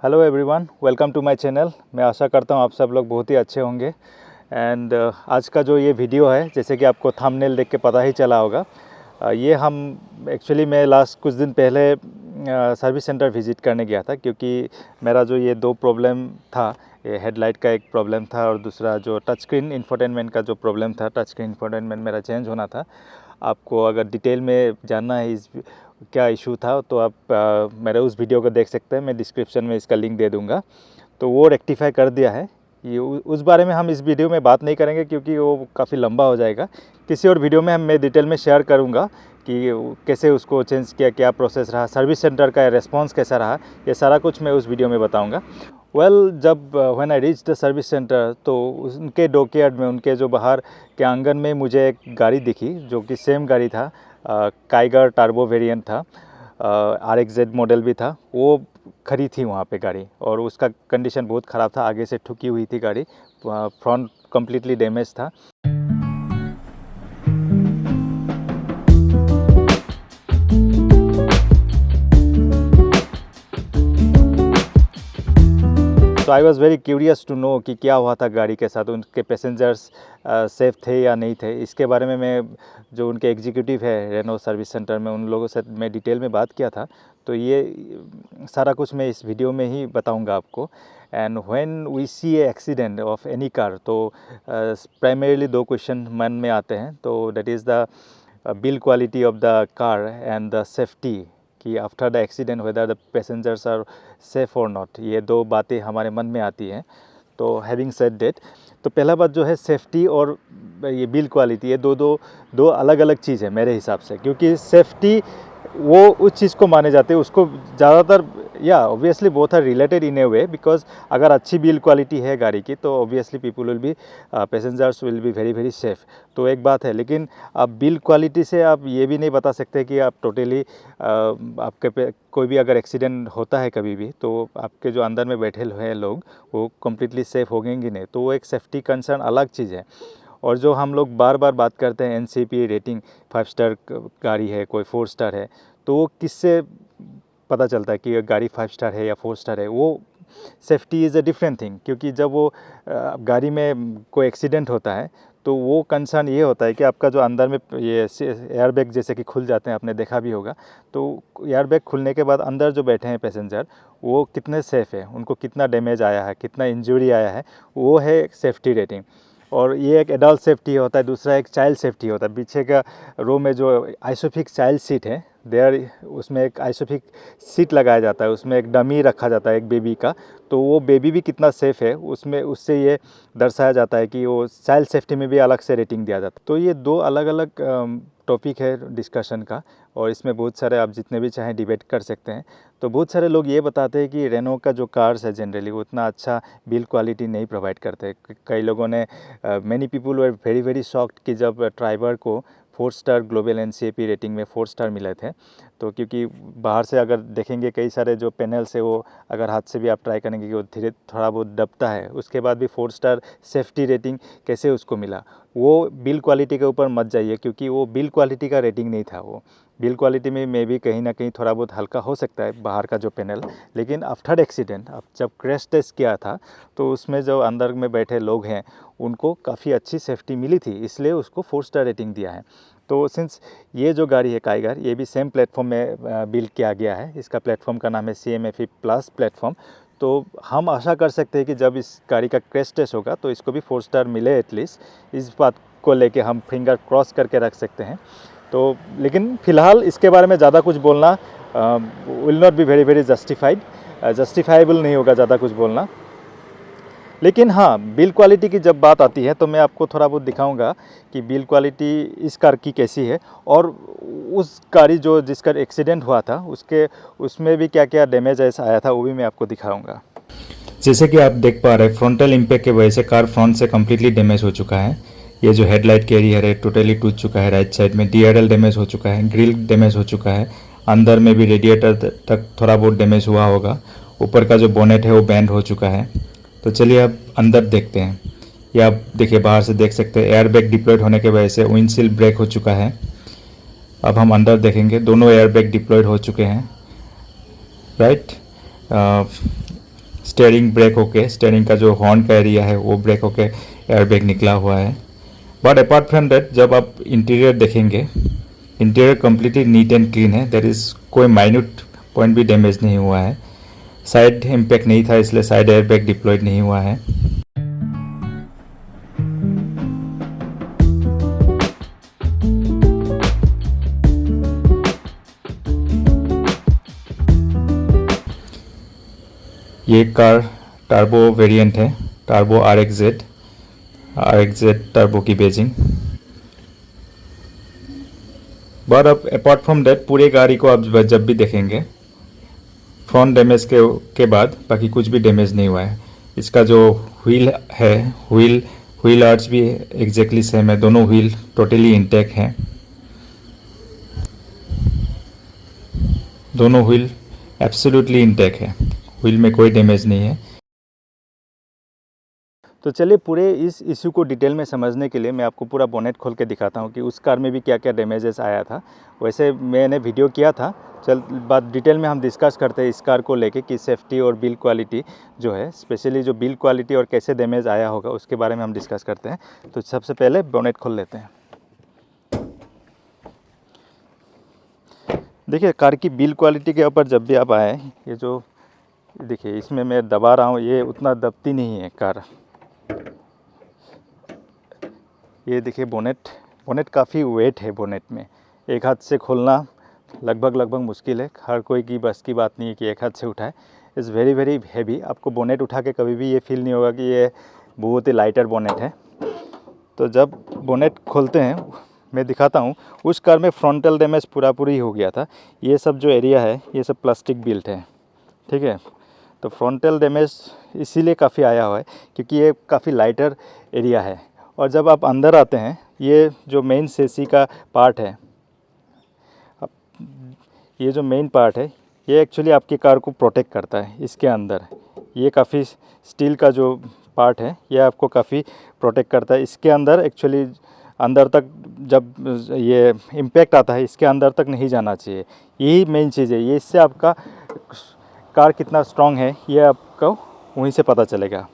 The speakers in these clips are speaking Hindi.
Hello everyone, welcome to my channel. मैं आशा करता हूँ आप सब लोग बहुत ही अच्छे होंगे। एंड आज का जो ये वीडियो है, जैसे कि आपको थंबनेल देख के पता ही चला होगा, ये हम एक्चुअली मैं लास्ट कुछ दिन पहले सर्विस सेंटर विज़िट करने गया था, क्योंकि मेरा जो ये दो प्रॉब्लम था, ये हेडलाइट का एक प्रॉब्लम था और दूसरा जो टच स्क्रीन इंफोटेनमेंट का जो प्रॉब्लम था, टच स्क्रीन इंफोटेनमेंट मेरा चेंज होना था। आपको अगर डिटेल में जानना है इस क्या इशू था तो आप मेरे उस वीडियो को देख सकते हैं। मैं डिस्क्रिप्शन में इसका लिंक दे दूंगा। तो वो रेक्टिफाई कर दिया है। ये उस बारे में हम इस वीडियो में बात नहीं करेंगे, क्योंकि वो काफ़ी लंबा हो जाएगा। किसी और वीडियो में मैं डिटेल में शेयर करूंगा कि कैसे उसको चेंज किया, क्या प्रोसेस रहा, सर्विस सेंटर का रिस्पॉन्स कैसा रहा, ये सारा कुछ मैं उस वीडियो में बताऊँगा। जब when I reach the service centre, तो उनके डॉकयार्ड में, उनके जो बाहर के आंगन में मुझे एक गाड़ी दिखी, जो कि सेम गाड़ी था, काइगर टर्बो वेरिएंट था, RXZ मॉडल भी था। वो खड़ी थी वहाँ पे गाड़ी, और उसका कंडीशन बहुत ख़राब था। आगे से ठुकी हुई थी गाड़ी, फ्रंट कम्प्लीटली डैमेज था। तो I was very curious to know कि क्या हुआ था गाड़ी के साथ, उनके पैसेंजर्स सेफ़ थे या नहीं थे। इसके बारे में मैं जो उनके एग्जीक्यूटिव है रेनो सर्विस सेंटर में, उन लोगों से मैं डिटेल में बात किया था। तो ये सारा कुछ मैं इस वीडियो में ही बताऊंगा आपको। And when we see a accident of any car, तो प्राइमरीली दो क्वेश्चन मन में आते हैं। तो that is the build quality of the car and the safety, कि after the accident whether the passengers are safe और नॉट। ये दो बातें हमारे मन में आती हैं। तो हैविंग सेड दैट, तो पहला बात जो है सेफ्टी और ये बिल्ड क्वालिटी, ये दो अलग अलग चीज़ है मेरे हिसाब से। क्योंकि सेफ्टी वो उस चीज़ को माने जाते हैं, उसको ज़्यादातर, या obviously both are related in a way, because अगर अच्छी बिल्ड क्वालिटी है गाड़ी की, तो obviously people will be, passengers will be very very safe. तो एक बात है, लेकिन आप बिल्ड क्वालिटी से आप ये भी नहीं बता सकते कि आप टोटली आपके पे कोई भी अगर एक्सीडेंट होता है कभी भी, तो आपके जो अंदर में बैठे हुए हैं लोग, वो कम्प्लीटली सेफ होंगे नहीं। तो वो एक सेफ्टी कंसर्न अलग चीज़ है। और जो हम लोग बार बार बात करते हैं NCP रेटिंग, 5 स्टार गाड़ी है, कोई 4 स्टार है, तो वो किससे पता चलता है कि ये गाड़ी 5 स्टार है या 4 स्टार है? वो safety is a different thing. क्योंकि जब वो गाड़ी में कोई एक्सीडेंट होता है, तो वो कंसर्न ये होता है कि आपका जो अंदर में ये एयर बैग जैसे कि खुल जाते हैं, आपने देखा भी होगा। तो एयर बैग खुलने के बाद अंदर जो बैठे हैं पैसेंजर, वो कितने सेफ़ है, उनको कितना डैमेज आया है, कितना इंजरी आया है, वो है सेफ्टी रेटिंग। और ये एक एडल्ट सेफ्टी होता है, दूसरा एक चाइल्ड सेफ्टी होता है। पीछे का रो में जो आइसोफिक्स चाइल्ड सीट है, देयर उसमें एक आइसोफिक सीट लगाया जाता है, उसमें एक डमी रखा जाता है एक बेबी का। तो वो बेबी भी कितना सेफ़ है, उसमें उससे ये दर्शाया जाता है कि वो चाइल्ड सेफ्टी में भी अलग से रेटिंग दिया जाता है। तो ये दो अलग अलग टॉपिक है डिस्कशन का, और इसमें बहुत सारे आप जितने भी चाहें डिबेट कर सकते हैं। तो बहुत सारे लोग ये बताते हैं कि रेनो का जो कार्स है जनरली वो उतना अच्छा बिल्ड क्वालिटी नहीं प्रोवाइड करते। कई लोगों ने, many people were very very shocked कि जब ड्राइवर को 4 स्टार ग्लोबल NCAP रेटिंग में 4 स्टार मिले थे। तो क्योंकि बाहर से अगर देखेंगे, कई सारे जो पैनल्स है, वो अगर हाथ से भी आप ट्राई करेंगे कि वो धीरे थोड़ा बहुत दबता है, उसके बाद भी 4 स्टार सेफ्टी रेटिंग कैसे उसको मिला? वो बिल्ड क्वालिटी के ऊपर मत जाइए, क्योंकि वो बिल्ड क्वालिटी का रेटिंग नहीं था। वो बिल्ड क्वालिटी में मे भी कहीं ना कहीं थोड़ा बहुत हल्का हो सकता है बाहर का जो पैनल, लेकिन आफ्टर एक्सीडेंट, अब जब क्रैश टेस्ट किया था, तो उसमें जो अंदर में बैठे लोग हैं, उनको काफ़ी अच्छी सेफ्टी मिली थी, इसलिए उसको 4 स्टार रेटिंग दिया है। तो सिंस ये जो गाड़ी है काइगर, ये भी सेम प्लेटफॉर्म में बिल्ड किया गया है। इसका प्लेटफॉर्म का नाम है CMFE प्लस प्लेटफॉर्म। तो हम आशा कर सकते हैं कि जब इस गाड़ी का क्रैश टेस्ट होगा, तो इसको भी 4 स्टार मिले एटलीस्ट। इस बात को लेके हम फिंगर क्रॉस करके रख सकते हैं। तो लेकिन फ़िलहाल इसके बारे में ज़्यादा कुछ बोलना will not be very very justifiable नहीं होगा ज़्यादा कुछ बोलना। लेकिन हाँ, बिल्ड क्वालिटी की जब बात आती है, तो मैं आपको थोड़ा बहुत दिखाऊंगा कि बिल्ड क्वालिटी इस कार की कैसी है, और उस गाड़ी जो जिसका एक्सीडेंट हुआ था उसमें भी क्या क्या डैमेज ऐसा आया था, वो भी मैं आपको दिखाऊंगा। जैसे कि आप देख पा रहे हैं, फ्रंटल इम्पैक्ट की वजह से कार फ्रंट से कम्प्लीटली डैमेज हो चुका है। ये जो हेडलाइट कैरियर है टोटली टूट चुका है। राइट साइड में DRL डैमेज हो चुका है, ग्रिल डैमेज हो चुका है, अंदर में भी रेडिएटर तक थोड़ा बहुत डैमेज हुआ होगा। ऊपर का जो बोनेट है वो बैंड हो चुका है। तो चलिए अब अंदर देखते हैं। ये आप देखिए, बाहर से देख सकते हैं, एयर बैग डिप्लॉयड होने की वजह से विंडशील ब्रेक हो चुका है। अब हम अंदर देखेंगे, दोनों एयर बैग डिप्लॉयड हो चुके हैं। राइट, स्टेयरिंग ब्रेक होके, स्टेयरिंग का जो हॉर्न का एरिया है वो ब्रेक होके एयरबैग निकला हुआ है। बट अपार्ट फ्रॉम दैट जब आप इंटीरियर देखेंगे, interior completely neat and clean है। देयर इज़ कोई माइन्यूट पॉइंट भी डैमेज नहीं हुआ है। साइड इम्पैक्ट नहीं था, इसलिए साइड एयरबैग डिप्लॉयड नहीं हुआ है। ये कार टर्बो वेरिएंट है, टर्बो RXZ टर्बो की बेजिंग। बट अब अपार्ट फ्रॉम दैट पूरे गाड़ी को आप जब भी देखेंगे, फ्रंट डैमेज के बाद बाकी कुछ भी डैमेज नहीं हुआ है। इसका जो व्हील है, व्हील आर्च भी एग्जैक्टली सेम है, दोनों व्हील टोटली इंटैक्ट हैं। दोनों व्हील एब्सोल्युटली इंटैक्ट है, व्हील में कोई डैमेज नहीं है। तो चलिए पूरे इस इशू को डिटेल में समझने के लिए मैं आपको पूरा बोनेट खोल के दिखाता हूँ कि उस कार में भी क्या क्या डैमेजेस आया था। वैसे मैंने वीडियो किया था, बात डिटेल में हम डिस्कस करते हैं इस कार को लेके कि सेफ्टी और बिल्ड क्वालिटी जो है, स्पेशली जो बिल्ड क्वालिटी और कैसे डैमेज आया होगा उसके बारे में हम डिस्कस करते हैं। तो सबसे पहले बोनेट खोल लेते हैं। देखिए कार की बिल्ड क्वालिटी के ऊपर जब भी आप आए, ये जो देखिए इसमें मैं दबा रहा हूँ, ये उतना दबती नहीं है कार। ये देखिए बोनेट काफ़ी वेट है बोनेट में, एक हाथ से खोलना लगभग मुश्किल है। हर कोई की बस की बात नहीं है कि एक हाथ से उठाए। Is very very heavy. आपको बोनेट उठा के कभी भी ये फील नहीं होगा कि ये बहुत ही लाइटर बोनेट है। तो जब बोनेट खोलते हैं मैं दिखाता हूँ, उस कार में फ्रंटल डैमेज पूरी हो गया था। ये सब जो एरिया है ये सब प्लास्टिक बिल्ट है, ठीक है। तो फ्रंटल डैमेज इसीलिए काफ़ी आया हुआ है क्योंकि ये काफ़ी लाइटर एरिया है। और जब आप अंदर आते हैं, ये जो मेन शेसी का पार्ट है, ये जो मेन पार्ट है ये एक्चुअली आपकी कार को प्रोटेक्ट करता है। इसके अंदर ये काफ़ी स्टील का जो पार्ट है ये आपको काफ़ी प्रोटेक्ट करता है। इसके अंदर एक्चुअली अंदर तक जब ये इम्पैक्ट आता है इसके अंदर तक नहीं जाना चाहिए। यही मेन चीज़ है, ये इससे आपका कार कितना स्ट्रॉन्ग है ये आपको वहीं से पता चलेगा,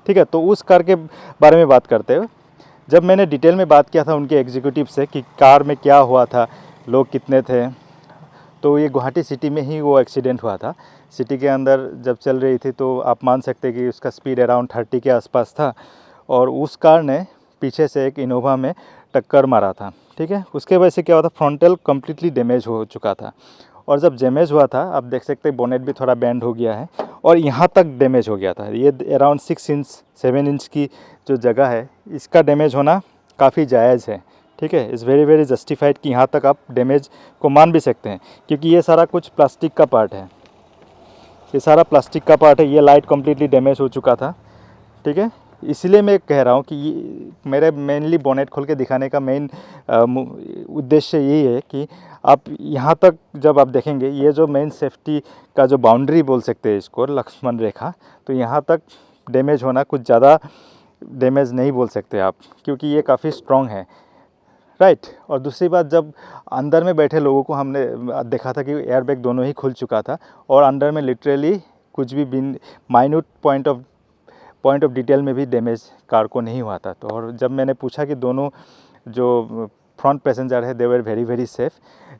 ठीक है। तो उस कार के बारे में बात करते हुए जब मैंने डिटेल में बात किया था उनके एग्जीक्यूटिव से कि कार में क्या हुआ था, लोग कितने थे, तो ये गुवाहाटी सिटी में ही वो एक्सीडेंट हुआ था। सिटी के अंदर जब चल रही थी तो आप मान सकते हैं कि उसका स्पीड अराउंड 30 के आसपास था और उस कार ने पीछे से एक इनोवा में टक्कर मारा था, ठीक है। उसके वजह से क्या हुआ था, फ्रंटल कम्प्लीटली डैमेज हो चुका था। और जब डैमेज हुआ था आप देख सकते हैं बोनेट भी थोड़ा बेंड हो गया है और यहाँ तक डैमेज हो गया था। ये अराउंड 7 इंच की जो जगह है इसका डैमेज होना काफ़ी जायज़ है, ठीक है। इज़ वेरी वेरी जस्टिफाइड कि यहाँ तक आप डैमेज को मान भी सकते हैं क्योंकि ये सारा कुछ प्लास्टिक का पार्ट है, ये सारा प्लास्टिक का पार्ट है। ये लाइट कम्प्लीटली डैमेज हो चुका था, ठीक है। इसलिए मैं कह रहा हूँ कि मेरे मेनली बोनेट खोल के दिखाने का मेन उद्देश्य यही है कि आप यहाँ तक जब आप देखेंगे, ये जो मेन सेफ्टी का जो बाउंड्री बोल सकते हैं इसको, लक्ष्मण रेखा, तो यहाँ तक डैमेज होना कुछ ज़्यादा डैमेज नहीं बोल सकते आप क्योंकि ये काफ़ी स्ट्रॉन्ग है, राइट। और दूसरी बात, जब अंदर में बैठे लोगों को हमने देखा था कि एयरबैग दोनों ही खुल चुका था और अंदर में लिटरली कुछ भी माइन्यूट पॉइंट ऑफ डिटेल में भी डैमेज कार को नहीं हुआ था। तो और जब मैंने पूछा कि दोनों जो फ्रंट पैसेंजर है they were very very safe.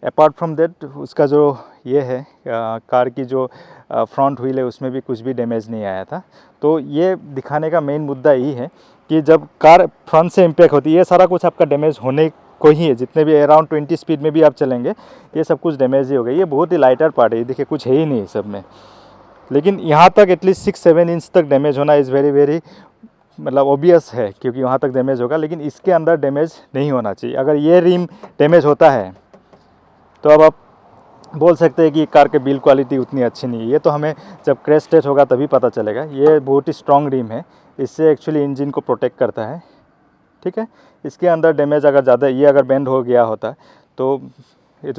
Apart from that उसका जो ये है कार की जो फ्रंट व्हील है उसमें भी कुछ भी डैमेज नहीं आया था। तो ये दिखाने का मेन मुद्दा यही है कि जब कार फ्रंट से इम्पैक्ट होती है ये सारा कुछ आपका डैमेज होने को ही है। जितने भी अराउंड 20 स्पीड में भी आप चलेंगे ये सब कुछ डैमेज ही हो गई। ये बहुत ही लाइटर पार्ट है, देखिए कुछ है ही नहीं सब में, लेकिन यहाँ तक एटलीस्ट 6-7 इंच तक डैमेज होना इज़ वेरी वेरी मतलब ऑब्वियस है क्योंकि वहाँ तक डैमेज होगा, लेकिन इसके अंदर डैमेज नहीं होना चाहिए। अगर ये रिम डैमेज होता है तो अब आप बोल सकते हैं कि कार के बिल्ड क्वालिटी उतनी अच्छी नहीं है। ये तो हमें जब क्रैश टेस्ट होगा तभी पता चलेगा। ये बहुत ही स्ट्रॉन्ग रिम है, इससे एक्चुअली इंजन को प्रोटेक्ट करता है, ठीक है। इसके अंदर डैमेज अगर ज़्यादा, ये अगर बेंड हो गया होता तो it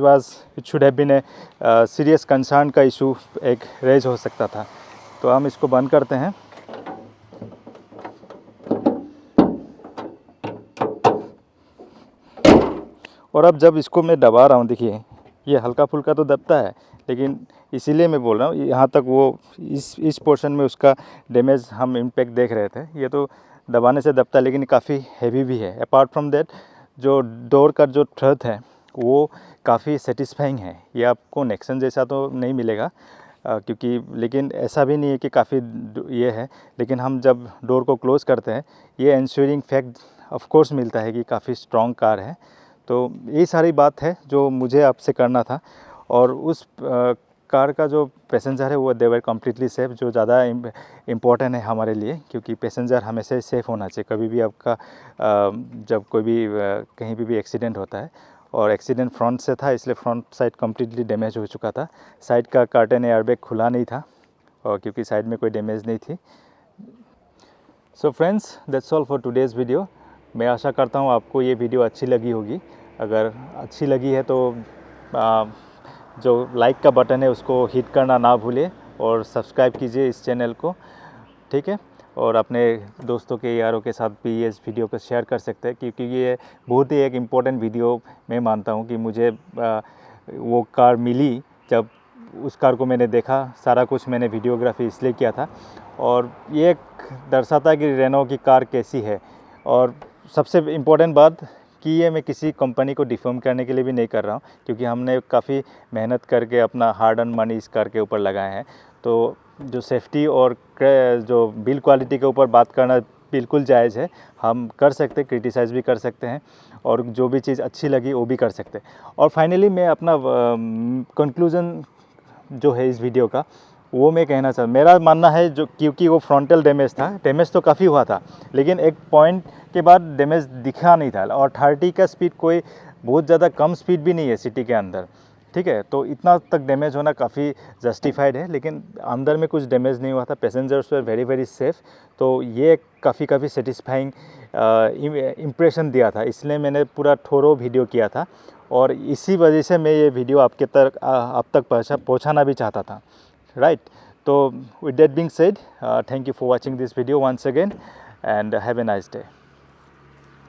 should have been a serious concern का इशू एक रेज हो सकता था। तो हम इसको बंद करते हैं। और अब जब इसको मैं दबा रहा हूँ, देखिए ये हल्का फुल्का तो दबता है लेकिन इसीलिए मैं बोल रहा हूँ, यहाँ तक वो इस पोर्शन में उसका डैमेज हम इम्पैक्ट देख रहे थे। ये तो दबाने से दबता है, लेकिन काफ़ी हैवी भी है। अपार्ट फ्रॉम दैट, जो डोर का जो ट्रथ है वो काफ़ी सेटिस्फाइंग है। ये आपको नेक्सन जैसा तो नहीं मिलेगा क्योंकि, लेकिन ऐसा भी नहीं है कि काफ़ी ये है। लेकिन हम जब डोर को क्लोज़ करते हैं, ये इंश्योरिंग फैक्ट ऑफ कोर्स मिलता है कि काफ़ी स्ट्रॉन्ग कार है। तो यही सारी बात है जो मुझे आपसे करना था। और उस कार का जो पैसेंजर है वो देवर कम्प्लीटली सेफ़, जो ज़्यादा इम्पोर्टेंट है हमारे लिए, क्योंकि पैसेंजर हमेशा ही सेफ़ होना चाहिए। कभी भी आपका जब कोई भी कहीं भी एक्सीडेंट होता है, और एक्सीडेंट फ्रंट से था, इसलिए फ्रंट साइड कम्प्लीटली डैमेज हो चुका था। साइड का कर्टन एयरबैग खुला नहीं था, और क्योंकि साइड में कोई डैमेज नहीं थी। So friends, that's all for today's video. मैं आशा करता हूँ आपको ये वीडियो अच्छी लगी होगी। अगर अच्छी लगी है तो जो लाइक का बटन है उसको हिट करना ना भूलें, और सब्सक्राइब कीजिए इस चैनल को, ठीक है। और अपने दोस्तों के यारों के साथ भी इस वीडियो को शेयर कर सकते हैं, क्योंकि ये बहुत ही एक इम्पोर्टेंट वीडियो मैं मानता हूँ कि मुझे वो कार मिली जब उस कार को मैंने देखा। सारा कुछ मैंने वीडियोग्राफी इसलिए किया था, और ये दर्शाता है कि रेनो की कार कैसी है। और सबसे इम्पोर्टेंट बात कि ये मैं किसी कंपनी को डिफेम करने के लिए भी नहीं कर रहा हूँ, क्योंकि हमने काफ़ी मेहनत करके अपना हार्ड अर्न मनी इस कार के ऊपर लगाए हैं। तो जो सेफ्टी और जो बिल्ड क्वालिटी के ऊपर बात करना बिल्कुल जायज़ है। हम कर सकते हैं, क्रिटिसाइज़ भी कर सकते हैं, और जो भी चीज़ अच्छी लगी वो भी कर सकते हैं। और फाइनली मैं अपना कंक्लूज़न जो है इस वीडियो का, वो मैं कहना चाहता, मेरा मानना है, जो क्योंकि वो फ्रंटल डैमेज था, डैमेज तो काफ़ी हुआ था, लेकिन एक पॉइंट के बाद डैमेज दिखा नहीं था। और 30 का स्पीड कोई बहुत ज़्यादा कम स्पीड भी नहीं है सिटी के अंदर, ठीक है। तो इतना तक डैमेज होना काफ़ी जस्टिफाइड है, लेकिन अंदर में कुछ डैमेज नहीं हुआ था। Passengers were very very safe. तो ये काफ़ी सेटिस्फाइंग इम्प्रेशन दिया था, इसलिए मैंने पूरा थोरो वीडियो किया था, और इसी वजह से मैं ये वीडियो आपके तक आप तक पहुँचाना भी चाहता था, राइट। तो with that being said, thank you for watching this video once again, and have a nice day.